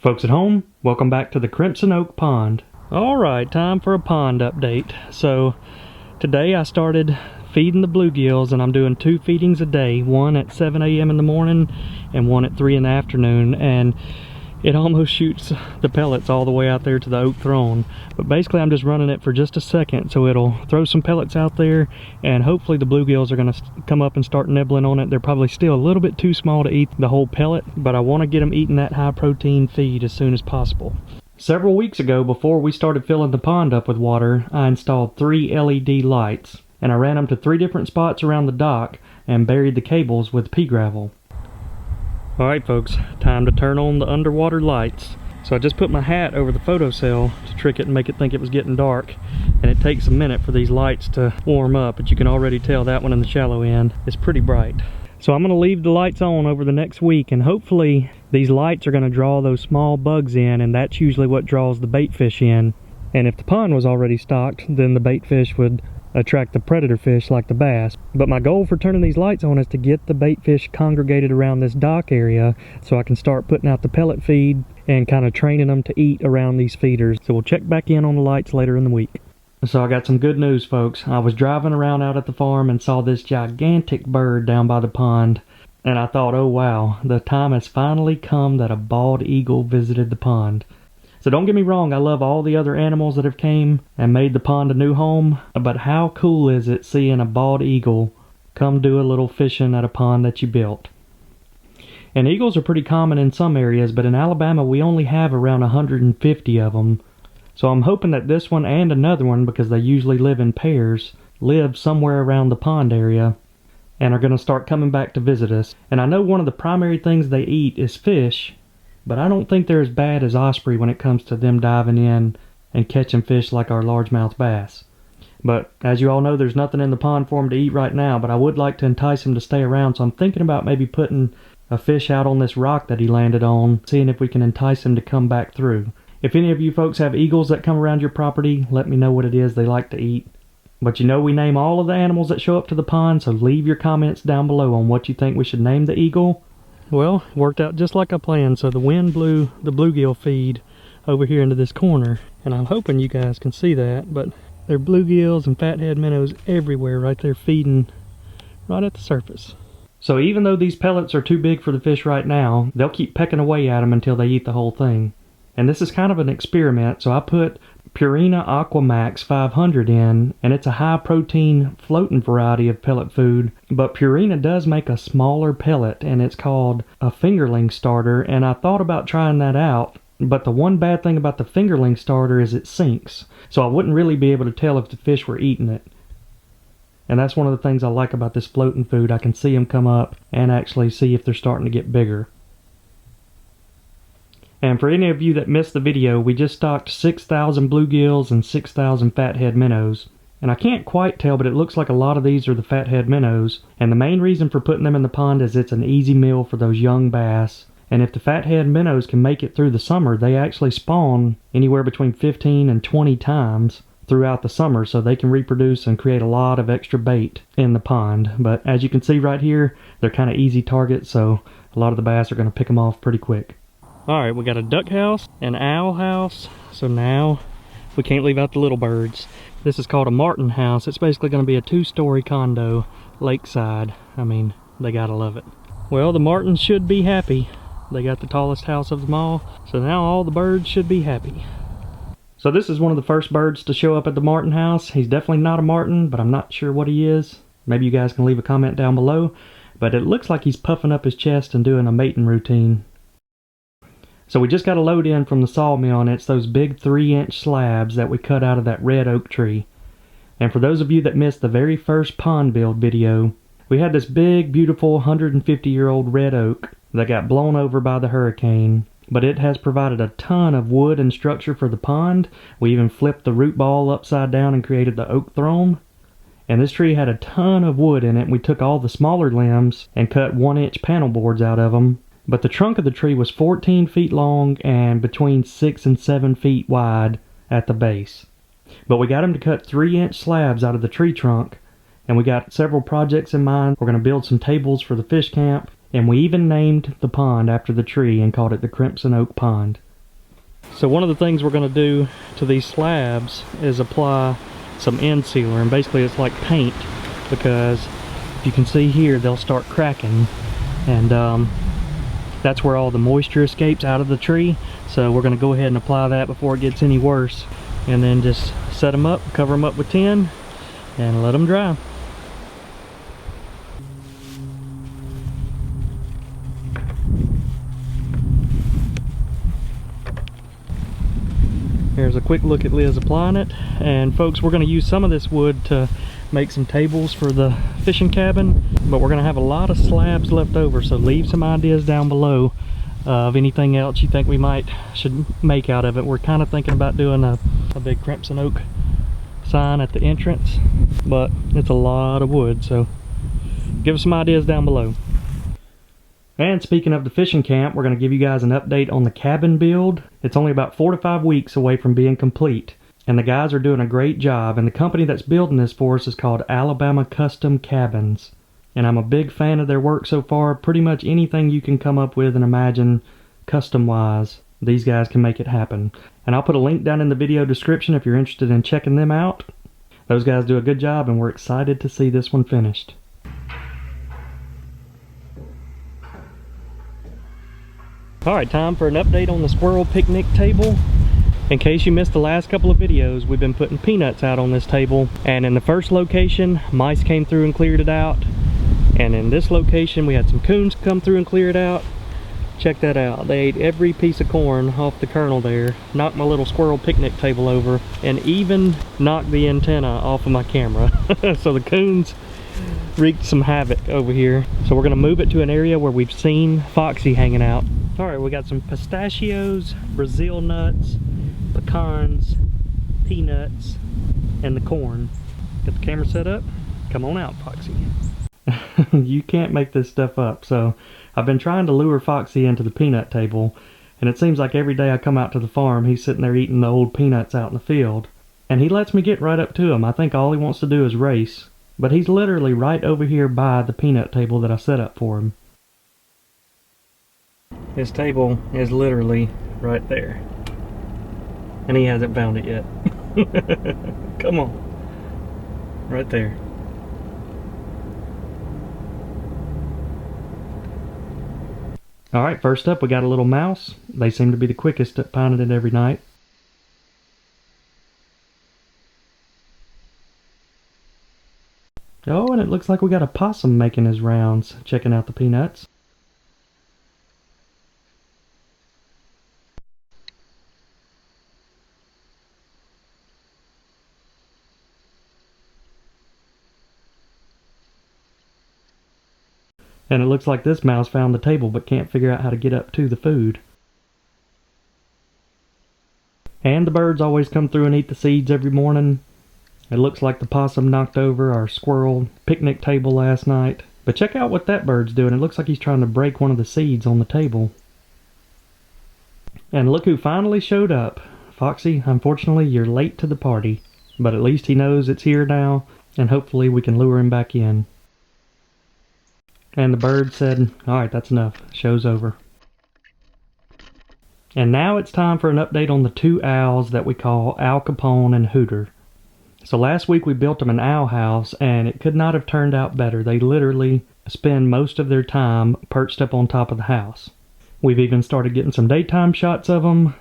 Folks at home, welcome back to the Crimson Oak Pond. Alright, time for a pond update. So, today I started feeding the bluegills, and I'm doing 2 feedings a day. One at 7 a.m. in the morning, and one at 3 in the afternoon. And it almost shoots the pellets all the way out there to the oak throne. But basically I'm just running it for just a second, so it'll throw some pellets out there, and hopefully the bluegills are going to come up and start nibbling on it. They're probably still a little bit too small to eat the whole pellet, but I want to get them eating that high protein feed as soon as possible. Several weeks ago, before we started filling the pond up with water, I installed 3 LED lights, and I ran them to 3 different spots around the dock and buried the cables with pea gravel. Alright folks, time to turn on the underwater lights. So I just put my hat over the photocell to trick it and make it think it was getting dark. And it takes a minute for these lights to warm up, but you can already tell that one in the shallow end is pretty bright. So I'm going to leave the lights on over the next week, and hopefully these lights are going to draw those small bugs in, and that's usually what draws the bait fish in. And if the pond was already stocked, then the bait fish would attract the predator fish like the bass. But my goal for turning these lights on is to get the bait fish congregated around this dock area so I can start putting out the pellet feed and kind of training them to eat around these feeders. So we'll check back in on the lights later in the week. So I got some good news, folks. I was driving around out at the farm and saw this gigantic bird down by the pond, and I thought, oh wow, the time has finally come that a bald eagle visited the pond. So don't get me wrong, I love all the other animals that have came and made the pond a new home, but how cool is it seeing a bald eagle come do a little fishing at a pond that you built? And eagles are pretty common in some areas, but in Alabama we only have around 150 of them. So I'm hoping that this one and another one, because they usually live in pairs, live somewhere around the pond area and are going to start coming back to visit us. And I know one of the primary things they eat is fish, but I don't think they're as bad as osprey when it comes to them diving in and catching fish like our largemouth bass. But as you all know, there's nothing in the pond for them to eat right now, but I would like to entice them to stay around, so I'm thinking about maybe putting a fish out on this rock that he landed on, seeing if we can entice him to come back through. If any of you folks have eagles that come around your property, let me know what it is they like to eat. But you know we name all of the animals that show up to the pond, so leave your comments down below on what you think we should name the eagle. Well, it worked out just like I planned. So the wind blew the bluegill feed over here into this corner, and I'm hoping you guys can see that, but there are bluegills and fathead minnows everywhere right there feeding right at the surface. So even though these pellets are too big for the fish right now, they'll keep pecking away at them until they eat the whole thing. And this is kind of an experiment, so I put Purina Aquamax 500 in, and it's a high protein floating variety of pellet food, but Purina does make a smaller pellet, and it's called a fingerling starter, and I thought about trying that out, but the one bad thing about the fingerling starter is it sinks, so I wouldn't really be able to tell if the fish were eating it. And that's one of the things I like about this floating food. I can see them come up and actually see if they're starting to get bigger. And for any of you that missed the video, we just stocked 6,000 bluegills and 6,000 fathead minnows. And I can't quite tell, but it looks like a lot of these are the fathead minnows. And the main reason for putting them in the pond is it's an easy meal for those young bass. And if the fathead minnows can make it through the summer, they actually spawn anywhere between 15 and 20 times throughout the summer, so they can reproduce and create a lot of extra bait in the pond. But as you can see right here, they're kind of easy targets, so a lot of the bass are going to pick them off pretty quick. Alright, we got a duck house, an owl house, so now we can't leave out the little birds. This is called a martin house. It's basically going to be a 2-story condo, lakeside. I mean, they gotta love it. Well, the martins should be happy. They got the tallest house of them all, so now all the birds should be happy. So this is one of the first birds to show up at the martin house. He's definitely not a martin, but I'm not sure what he is. Maybe you guys can leave a comment down below, but it looks like he's puffing up his chest and doing a mating routine. So we just got a load in from the sawmill, and it's those big 3-inch slabs that we cut out of that red oak tree. And for those of you that missed the very first pond build video, we had this big, beautiful 150-year-old red oak that got blown over by the hurricane. But it has provided a ton of wood and structure for the pond. We even flipped the root ball upside down and created the oak throne. And this tree had a ton of wood in it. We took all the smaller limbs and cut 1-inch panel boards out of them. But the trunk of the tree was 14 feet long and between 6 and 7 feet wide at the base. But we got him to cut 3-inch slabs out of the tree trunk, and we got several projects in mind. We're going to build some tables for the fish camp, and we even named the pond after the tree and called it the Crimson Oak Pond. So one of the things we're going to do to these slabs is apply some end sealer, and basically it's like paint, because if you can see here, they'll start cracking, and that's where all the moisture escapes out of the tree. So we're going to go ahead and apply that before it gets any worse, and then just set them up, cover them up with tin, and let them dry. Here's a quick look at Liz applying it. And folks, we're going to use some of this wood to make some tables for the fishing cabin, but we're going to have a lot of slabs left over, so leave some ideas down below of anything else you think we should make out of it. We're kind of thinking about doing a big crimson oak sign at the entrance, but it's a lot of wood, so give us some ideas down below. And speaking of the fishing camp, we're going to give you guys an update on the cabin build. It's only about 4 to 5 weeks away from being complete, and the guys are doing a great job, and the company that's building this for us is called Alabama Custom Cabins. And I'm a big fan of their work so far. Pretty much anything you can come up with and imagine custom-wise, these guys can make it happen. And I'll put a link down in the video description if you're interested in checking them out. Those guys do a good job, and we're excited to see this one finished. Alright, time for an update on the squirrel picnic table. In case you missed the last couple of videos, we've been putting peanuts out on this table, and in the first location, mice came through and cleared it out, and in this location we had some coons come through and clear it out. Check that out, they ate every piece of corn off the kernel there, knocked my little squirrel picnic table over, and even knocked the antenna off of my camera. So the coons wreaked some havoc over here. So we're going to move it to an area where we've seen Foxy hanging out. Alright, we got some pistachios, Brazil nuts, pecans, peanuts, and the corn. Get the camera set up. Come on out, Foxy. You can't make this stuff up. So I've been trying to lure Foxy into the peanut table, and it seems like every day I come out to the farm, he's sitting there eating the old peanuts out in the field. And he lets me get right up to him. I think all he wants to do is race. But he's literally right over here by the peanut table that I set up for him. His table is literally right there. And he hasn't found it yet. Come on. Right there. Alright, first up we got a little mouse. They seem to be the quickest at finding it every night. Oh, and it looks like we got a possum making his rounds, checking out the peanuts. And it looks like this mouse found the table but can't figure out how to get up to the food. And the birds always come through and eat the seeds every morning. It looks like the possum knocked over our squirrel picnic table last night. But check out what that bird's doing. It looks like he's trying to break one of the seeds on the table. And look who finally showed up. Foxy, unfortunately you're late to the party. But at least he knows it's here now, and hopefully we can lure him back in. And the bird said, alright, that's enough. Show's over. And now it's time for an update on the two owls that we call Al Capone and Hooter. So last week we built them an owl house, and it could not have turned out better. They literally spend most of their time perched up on top of the house. We've even started getting some daytime shots of them,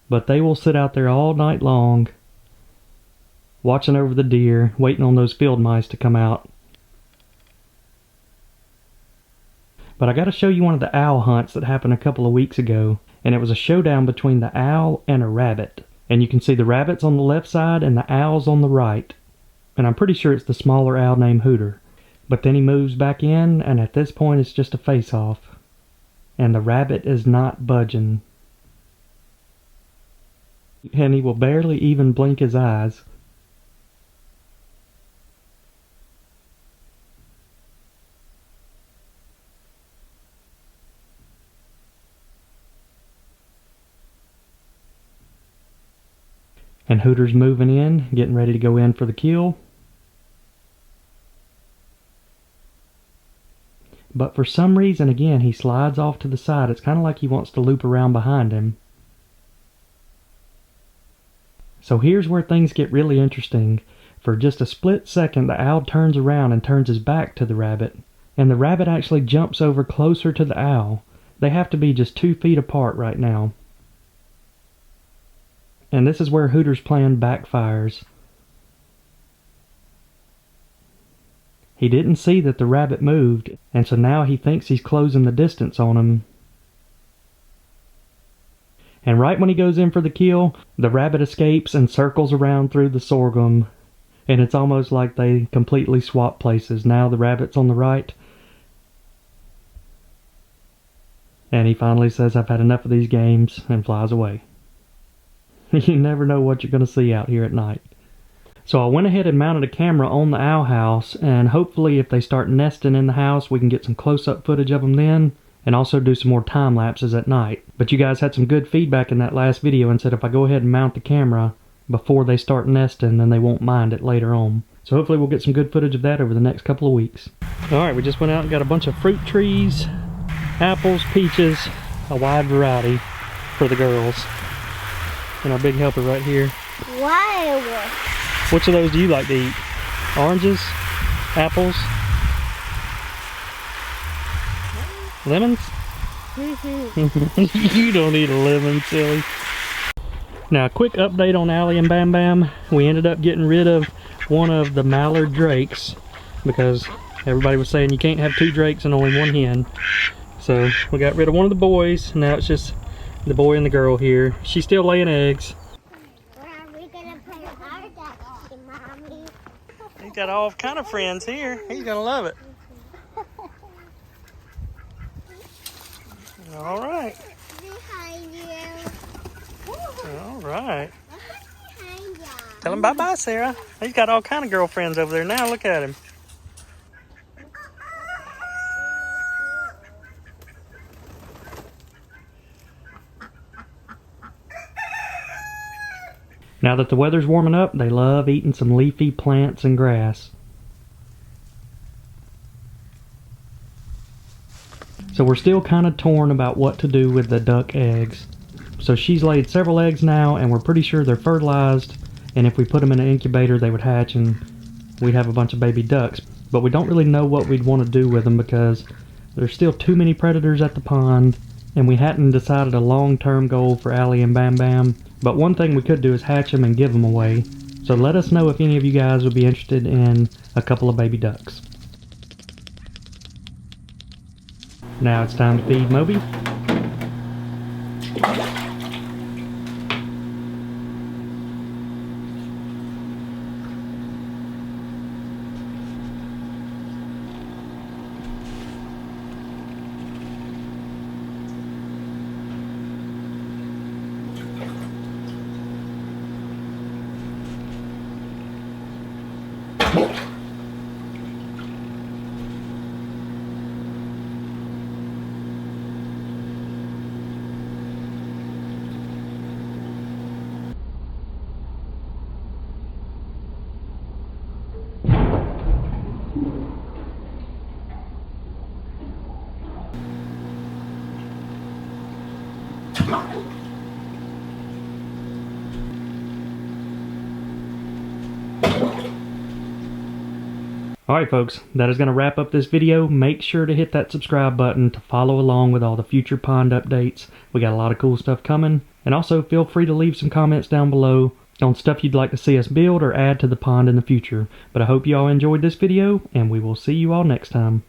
but they will sit out there all night long, watching over the deer, waiting on those field mice to come out. But I got to show you one of the owl hunts that happened a couple of weeks ago, and it was a showdown between the owl and a rabbit. And you can see the rabbits on the left side and the owls on the right. And I'm pretty sure it's the smaller owl named Hooter. But then he moves back in, and at this point it's just a face-off. And the rabbit is not budging. And he will barely even blink his eyes. And Hooter's moving in, getting ready to go in for the kill. But for some reason, again, he slides off to the side. It's kind of like he wants to loop around behind him. So here's where things get really interesting. For just a split second, the owl turns around and turns his back to the rabbit. And the rabbit actually jumps over closer to the owl. They have to be just 2 feet apart right now. And this is where Hooter's plan backfires. He didn't see that the rabbit moved, and so now he thinks he's closing the distance on him. And right when he goes in for the kill, the rabbit escapes and circles around through the sorghum. And it's almost like they completely swap places. Now the rabbit's on the right. And he finally says, "I've had enough of these games," and flies away. You never know what you're going to see out here at night. So I went ahead and mounted a camera on the owl house, and hopefully if they start nesting in the house, we can get some close-up footage of them then, and also do some more time lapses at night. But you guys had some good feedback in that last video and said if I go ahead and mount the camera before they start nesting, then they won't mind it later on. So hopefully we'll get some good footage of that over the next couple of weeks. Alright, we just went out and got a bunch of fruit trees, apples, peaches, a wide variety for the girls. And our big helper right here. Wow. Which of those do you like to eat? Oranges? Apples? Lemons? You don't eat a lemon, silly. Now, a quick update on Allie and Bam Bam. We ended up getting rid of one of the mallard drakes because everybody was saying you can't have 2 drakes and only 1 hen. So we got rid of one of the boys. Now it's just the boy and the girl here. She's still laying eggs. He's got all kind of friends here. He's gonna love it. All right. All right. Tell him bye-bye, Sarah. He's got all kind of girlfriends over there now. Look at him. Now that the weather's warming up, they love eating some leafy plants and grass. So we're still kind of torn about what to do with the duck eggs. So she's laid several eggs now, and we're pretty sure they're fertilized, and if we put them in an incubator they would hatch and we'd have a bunch of baby ducks. But we don't really know what we'd want to do with them because there's still too many predators at the pond, and we hadn't decided a long-term goal for Allie and Bam Bam. But one thing we could do is hatch them and give them away. So let us know if any of you guys would be interested in a couple of baby ducks. Now it's time to feed Moby. Alright folks, that is going to wrap up this video. Make sure to hit that subscribe button to follow along with all the future pond updates. We got a lot of cool stuff coming. And also feel free to leave some comments down below on stuff you'd like to see us build or add to the pond in the future. But I hope you all enjoyed this video, and we will see you all next time.